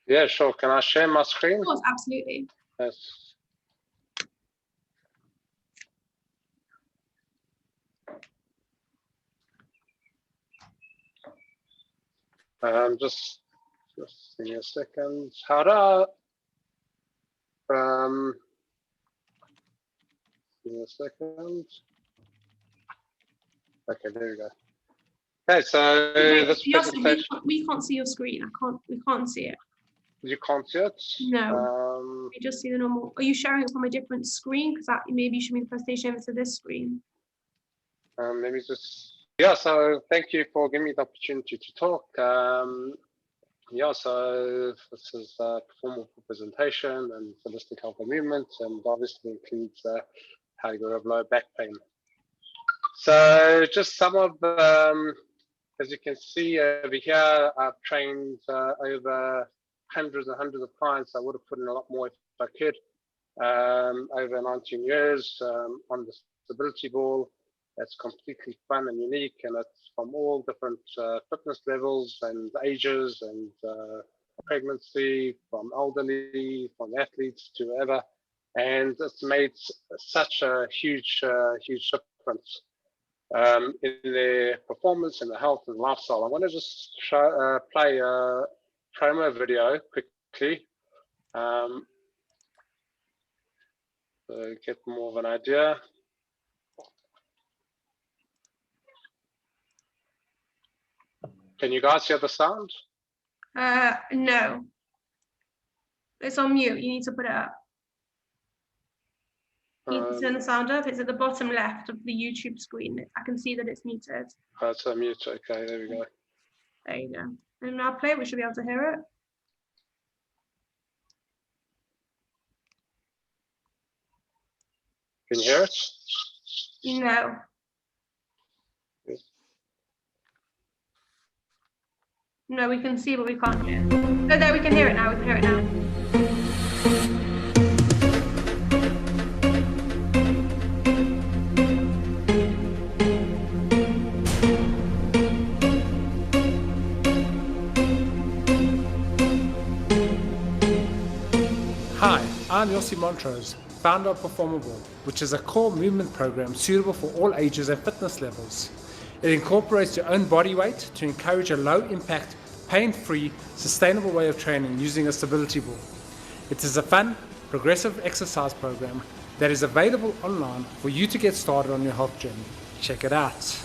Yeah, sure. Can I share my screen? Of course, absolutely. Yes. Just give me a second. How do give me a second. Okay, there we go. Okay, so this presentation. We can't see your screen. We can't see it. You can't see it? No. We just see the normal. Are you sharing it from a different screen? Because that maybe you should be the presentation over to this screen. Let me just. Yeah, so thank you for giving me the opportunity to talk. Yeah, so this is a formal presentation and holistic health and movement, and obviously includes category of low back pain. So just some of the, as you can see over here, I've trained over hundreds and hundreds of clients. I would have put in a lot more if I could. Over 19 years on the stability ball. That's completely fun and unique, and it's from all different fitness levels and ages and pregnancy, from elderly, from athletes to whoever, and it's made such a huge difference in their performance and the health and lifestyle. I want to just play a promo video quickly. So get more of an idea. Can you guys hear the sound? No. It's on mute. You need to put it up. You need to turn the sound up. It's at the bottom left of the YouTube screen. I can see that it's muted. Oh, it's on mute. Okay, there we go. There you go. And now play it. We should be able to hear it. Can you hear it? No. No, we can see, but we can't hear. Oh, there, we can hear it now. We can hear it now. Hi, I'm Yossi Montrose, founder of Performable, which is a core movement program suitable for all ages and fitness levels. It incorporates your own body weight to encourage a low-impact, pain-free, sustainable way of training using a stability ball. It is a fun, progressive exercise program that is available online for you to get started on your health journey. Check it out.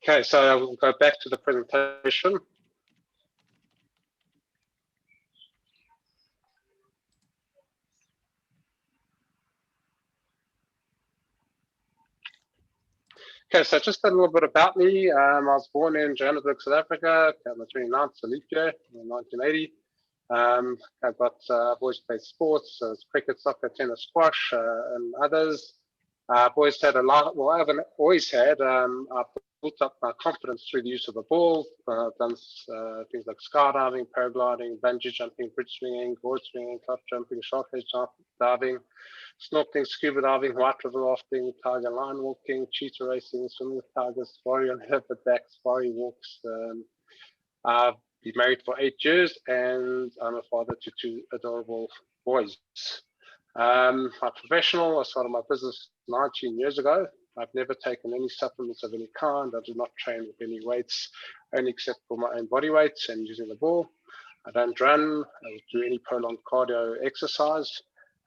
Okay, so I will go back to the presentation. Okay, so just a little bit about me. I was born in Johannesburg, South Africa, on the 29th of leap year in 1980. I've always played sports, cricket, soccer, tennis, squash, and others. I've always had a lot, well, I haven't always had, I've built up my confidence through the use of the ball. I've done things like skydiving, paragliding, bungee jumping, bridge swinging, board swinging, club jumping, shark cage diving, snorkeling, scuba diving, white river rafting, tiger line walking, cheetah racing, swimming with tigers, safari on leopard back, safari walks. I've Been married for 8 years, and I'm a father to 2 adorable boys. I'm professional. I started my business 19 years ago. I've never taken any supplements of any kind. I do not train with any weights, only except for my own body weights and using the ball. I don't run. I don't do any prolonged cardio exercise.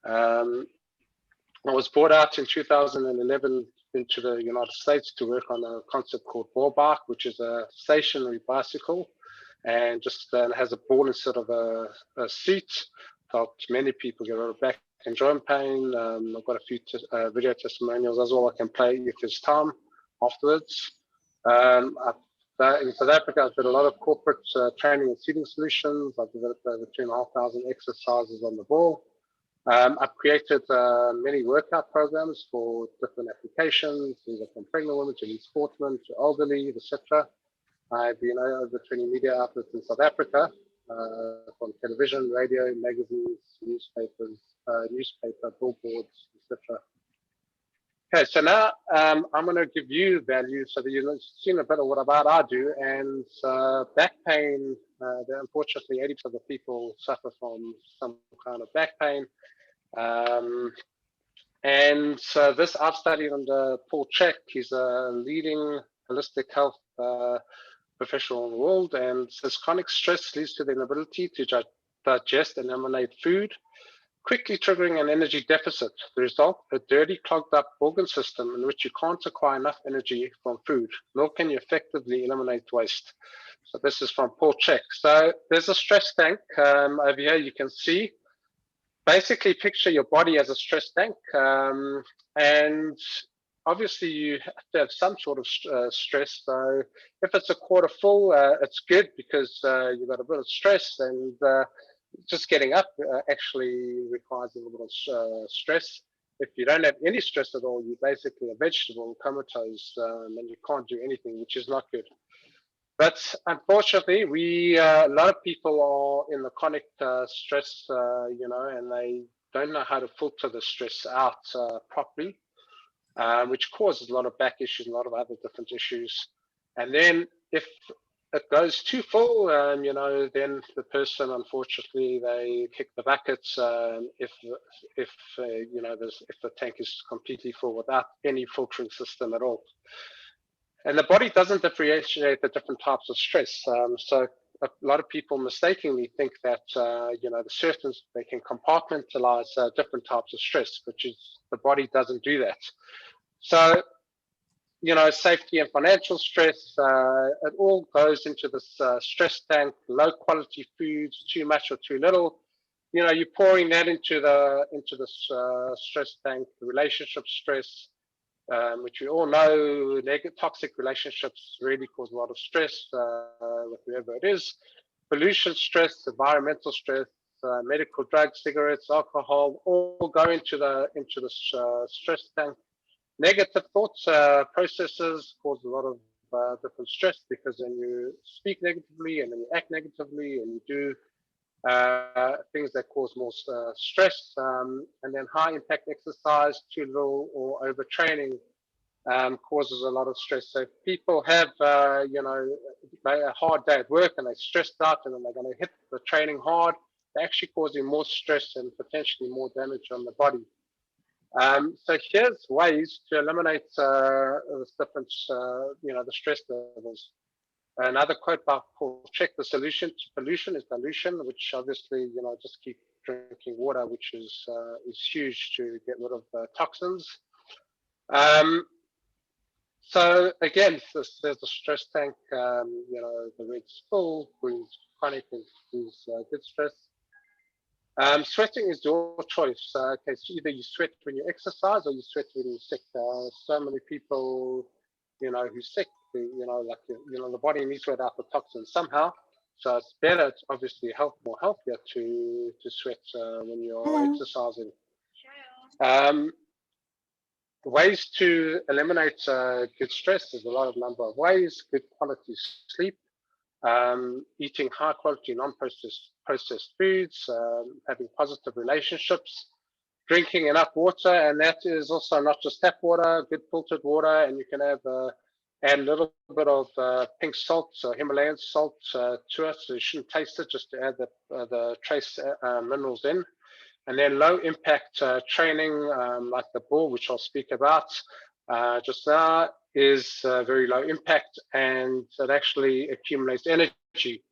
I was brought out in 2011 into the United States to work on a concept called ball bike, which is a stationary bicycle, and just has a ball instead of a seat. Helped many people get rid of back and joint pain. I've got a few video testimonials as well I can play if there's time afterwards. In South Africa, I've did a lot of corporate training and seating solutions. I've developed over 2,500 exercises on the ball. I've created many workout programs for different applications, things like from pregnant women to sportsmen to elderly, etc. I've been over 20 media outlets in South Africa, from television, radio, magazines, newspapers, newspaper, billboards, etc. Okay, so now I'm going to give you value so that you've seen a bit of what about I do. And back pain, unfortunately, 80% of the people suffer from some kind of back pain. And so this I've studied under Paul Chek. He's a leading holistic health professional in the world, and says chronic stress leads to the inability to digest and eliminate food, quickly triggering an energy deficit. The result, a dirty, clogged up organ system in which you can't acquire enough energy from food, nor can you effectively eliminate waste. So this is from Paul Chek. So there's a stress tank over here you can see. Basically picture your body as a stress tank, and obviously you have to have some sort of stress. So if it's a quarter full, it's good because you've got a bit of stress, and just getting up actually requires a little bit of stress. If you don't have any stress at all, you're basically a vegetable, comatose, and you can't do anything, which is not good. But unfortunately, a lot of people are in the chronic stress, and they don't know how to filter the stress out properly, which causes a lot of back issues, a lot of other different issues. And then if it goes too full, then the person, unfortunately, they kick the buckets if the tank is completely full without any filtering system at all. And the body doesn't differentiate the different types of stress. So a lot of people mistakenly think that, they can compartmentalize different types of stress, which is the body doesn't do that. So, safety and financial stress, it all goes into this stress tank, low quality foods, too much or too little. You're pouring that into this stress tank, relationship stress, which we all know, toxic relationships really cause a lot of stress with whoever it is. Pollution stress, environmental stress, medical drugs, cigarettes, alcohol, all go into the stress tank. Negative thoughts processes cause a lot of different stress, because when you speak negatively and then you act negatively and you do things that cause more stress, and then high impact exercise, too little or overtraining causes a lot of stress. So if people have a hard day at work and they're stressed out, and then they're going to hit the training hard, they're actually causing more stress and potentially more damage on the body. So here's ways to eliminate the different, the stress levels. Another quote by Paul Chek: the solution to pollution is dilution, which obviously, just keep drinking water, which is huge to get rid of toxins. So again, there's a stress tank. The red's full, green's chronic, is good stress. Sweating is your choice. Okay, so either you sweat when you exercise or you sweat when you're sick. So many people, who's sick, the body needs to sweat out the toxins somehow. So it's better, it's obviously more healthier to sweat when you're exercising. Ways to eliminate good stress, there's a number of ways. Good quality sleep, eating high quality non-processed foods, having positive relationships, drinking enough water, and that is also not just tap water, good filtered water, and you can have add a little bit of pink salt, so Himalayan salt to it. So you shouldn't taste it, just to add the trace minerals in. And then low impact training, like the ball, which I'll speak about just now, is very low impact, and it actually accumulates energy.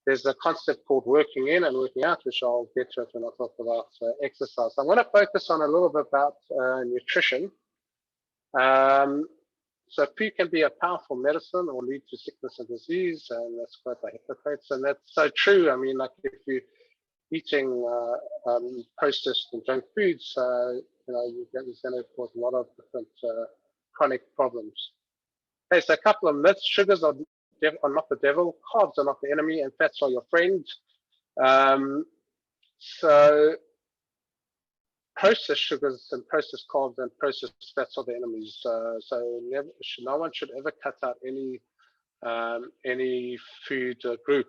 There's a concept called working in and working out, which I'll get to it when I talk about exercise. So I'm going to focus on a little bit about nutrition. So food can be a powerful medicine or lead to sickness and disease, and that's quite by Hippocrates, and that's so true. I mean, like if you eating processed and junk foods, it's going to cause a lot of different chronic problems. Okay, so a couple of myths: sugars are not the devil, carbs are not the enemy, and fats are your friend. So processed sugars and processed carbs and processed fats are the enemies. So no one should ever cut out any food group.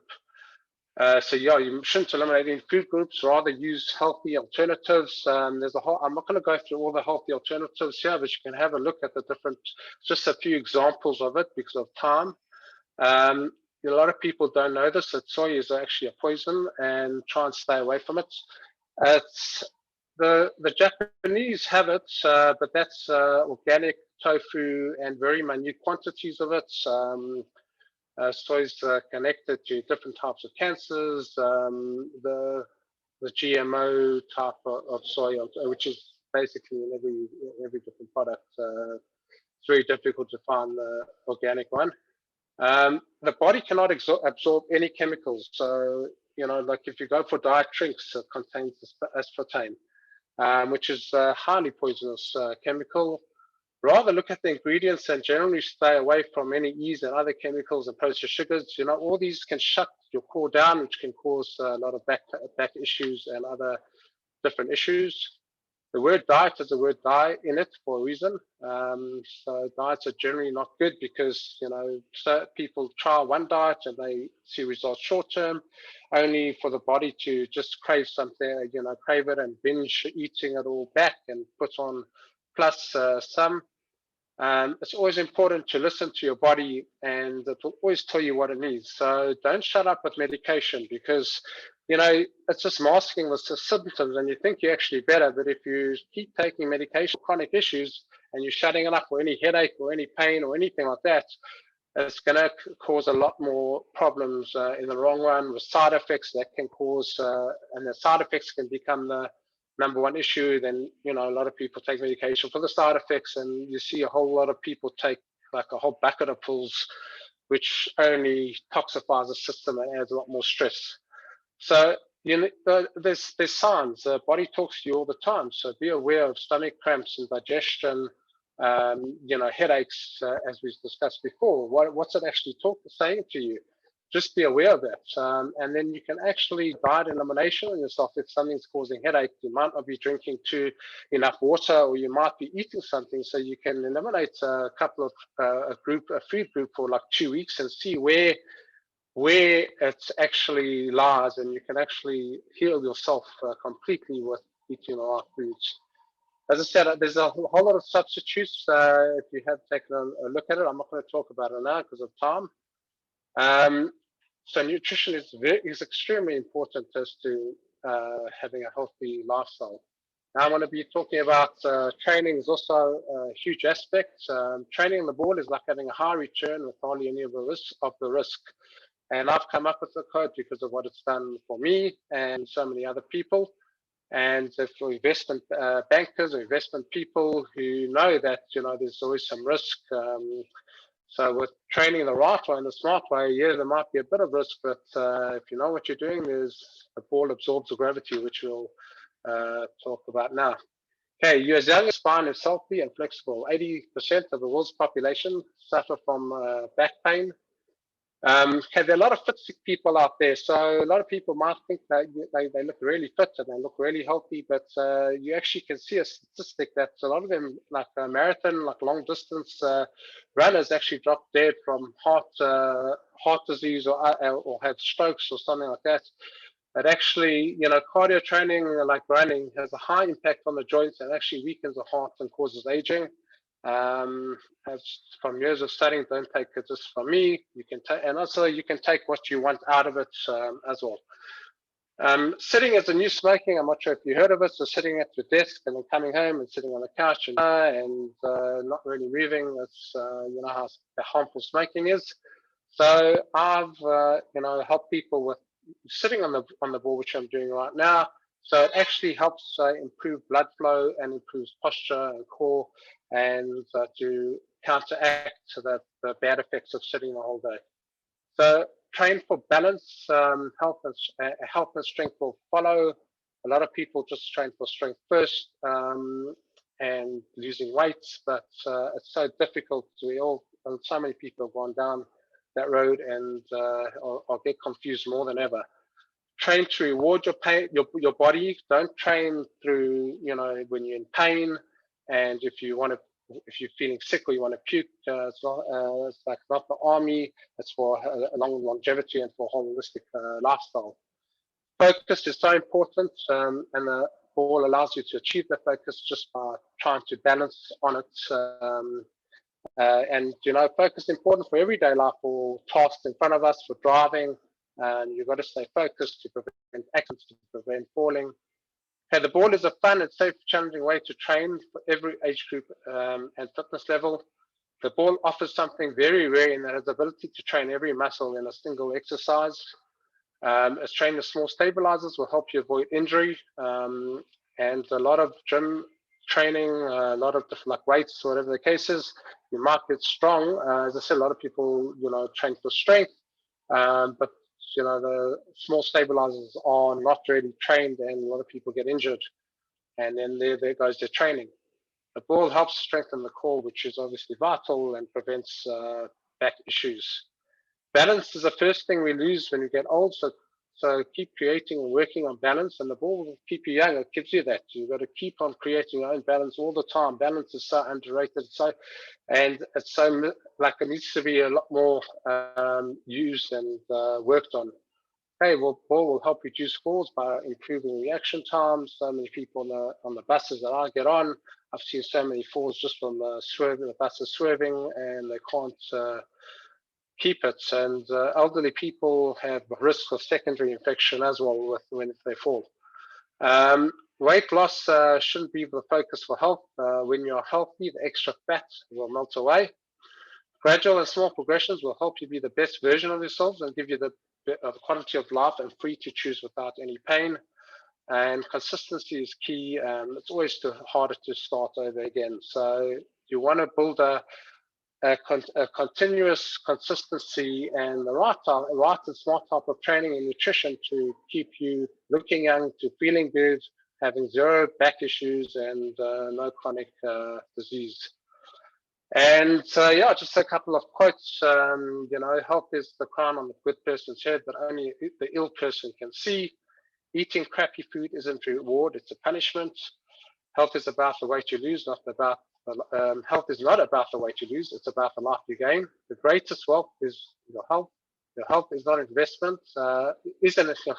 So yeah, you shouldn't eliminate any food groups, rather use healthy alternatives. There's a whole, I'm not going to go through all the healthy alternatives here, but you can have a look at the different, just a few examples of it because of time. A lot of people don't know this, that soy is actually a poison and try and stay away from it. It's the Japanese have it, but that's organic tofu and very minute quantities of it. Soy is connected to different types of cancers. The GMO type of soy, which is basically in every different product. It's very difficult to find the organic one. The body cannot absorb any chemicals. So, like if you go for diet drinks, it contains aspartame, which is a highly poisonous chemical. Rather look at the ingredients and generally stay away from any yeast and other chemicals and processed sugars. All these can shut your core down, which can cause a lot of back issues and other different issues. The word diet is the word die in it for a reason. So diets are generally not good because, so people try one diet and they see results short term, only for the body to just crave something, crave it and binge eating it all back and put on plus some. It's always important to listen to your body, and it will always tell you what it needs. So don't shut up with medication because, it's just masking the symptoms and you think you're actually better. But if you keep taking medication for chronic issues and you're shutting it up for any headache or any pain or anything like that, it's going to cause a lot more problems in the long run with side effects that can cause, and the side effects can become the number one issue. Then a lot of people take medication for the side effects, and you see a whole lot of people take like a whole bucket of pills, which only toxifies the system and adds a lot more stress. So there's signs. The body talks to you all the time. So be aware of stomach cramps, indigestion, headaches, as we discussed before. What's it actually saying to you? Just be aware of that. And then you can actually diet elimination on yourself. If something's causing headache, you might not be drinking enough water, or you might be eating something. So you can eliminate a couple of a food group for like 2 weeks and see where it actually lies, and you can actually heal yourself completely with eating the right foods. As I said, there's a whole lot of substitutes. If you have taken a look at it, I'm not going to talk about it now because of time. So nutrition is extremely important as to having a healthy lifestyle. Now I want to be talking about training is also a huge aspect. Training on the board is like having a high return with hardly any of the risk. And I've come up with the code because of what it's done for me and so many other people. And for investment bankers or investment people who know that, there's always some risk. So with training the right way and the smart way, yeah, there might be a bit of risk, but if you know what you're doing, the ball absorbs the gravity, which we'll talk about now. Okay, your young spine is healthy and flexible. 80% of the world's population suffer from back pain. Okay, there are a lot of fit people out there. So a lot of people might think that they look really fit and they look really healthy, but you actually can see a statistic that a lot of them, like a marathon, like long distance runners, actually drop dead from heart disease or have strokes or something like that. But actually, cardio training like running has a high impact on the joints and actually weakens the heart and causes aging. As from years of studying, don't take it just from me. You can take, and also you can take what you want out of it as well. Sitting as a new smoking, I'm not sure if you heard of it. So sitting at your desk and then coming home and sitting on the couch and not really moving. That's you know how harmful smoking is. So I've helped people with sitting on the ball, which I'm doing right now. So it actually helps improve blood flow and improves posture and core, and to counteract the bad effects of sitting the whole day. So train for balance, health and strength will follow. A lot of people just train for strength first and losing weight, but it's so difficult. So many people have gone down that road and or get confused more than ever. Train to reward your pain, your body. Don't train through when you're in pain, and if you're feeling sick or you want to puke. It's like not the army. It's for a long longevity and for holistic lifestyle. Focus is so important, and the ball allows you to achieve the focus just by trying to balance on it. And focus is important for everyday life, for tasks in front of us, for driving. And you've got to stay focused to prevent accidents, to prevent falling. Okay, the ball is a fun and safe, challenging way to train for every age group and fitness level. The ball offers something very rare in that its ability to train every muscle in a single exercise. As trained as small stabilizers will help you avoid injury. And a lot of gym training, a lot of different like weights, whatever the case is, you might get strong. As I said, a lot of people, train for strength, but the small stabilizers are not really trained, and a lot of people get injured, and then there goes their training. The ball helps strengthen the core, which is obviously vital and prevents back issues. Balance is the first thing we lose when we get old, so keep creating and working on balance, and the ball will keep you young. It gives you that. You've got to keep on creating your own balance all the time. Balance is so underrated, and it's so like it needs to be a lot more used and worked on. Okay, well, ball will help reduce falls by improving reaction times. So many people on the buses that I get on, I've seen so many falls just from the buses swerving, and they can't keep it. And elderly people have risk of secondary infection as well when they fall. Weight loss shouldn't be the focus for health. When you're healthy, the extra fat will melt away. Gradual and small progressions will help you be the best version of yourselves and give you the quality of life and free to choose without any pain. And consistency is key. It's always harder to start over again. So you want to build a continuous consistency and the right and smart type of training and nutrition to keep you looking young, to feeling good, having zero back issues, and no chronic disease. And just a couple of quotes. Health is the crown on the good person's head, but only the ill person can see. Eating crappy food isn't a reward; it's a punishment. Health is about the weight you lose, not about health is not about the weight you lose, it's about the life you gain. The greatest wealth is your health. Your health is not an investment. Your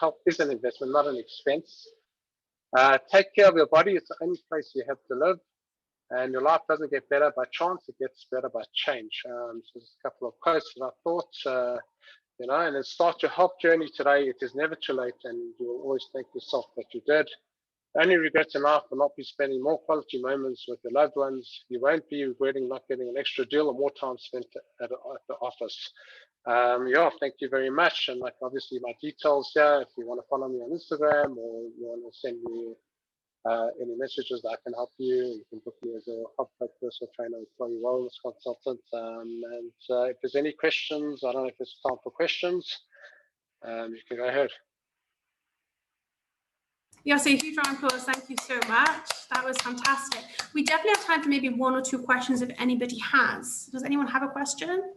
health is an investment, not an expense. Take care of your body. It's the only place you have to live. And your life doesn't get better by chance, it gets better by change. So there's a couple of quotes that I thought, and then start your health journey today. It is never too late, and you will always thank yourself that you did. The only regrets in life will not be spending more quality moments with your loved ones. You won't be regretting not getting an extra deal or more time spent at the office. Thank you very much. And obviously my details here, if you want to follow me on Instagram or you want to send me any messages that I can help you can book me as a health personal trainer, employee wellness consultant. If there's any questions, I don't know if it's time for questions. You can go ahead. Yossi, huge round of applause. Thank you so much. That was fantastic. We definitely have time for maybe one or two questions if anybody has. Does anyone have a question?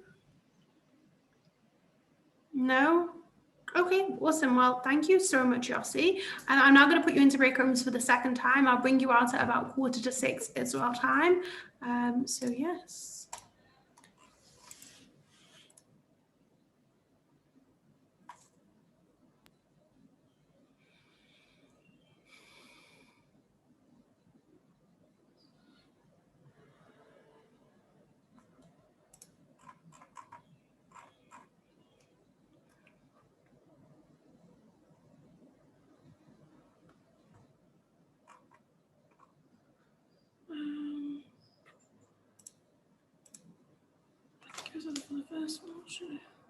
No? Okay, awesome. Well, thank you so much, Yossi. And I'm now going to put you into break rooms for the second time. I'll bring you out at about 5:45 Israel time. So yes. for the first one, should I?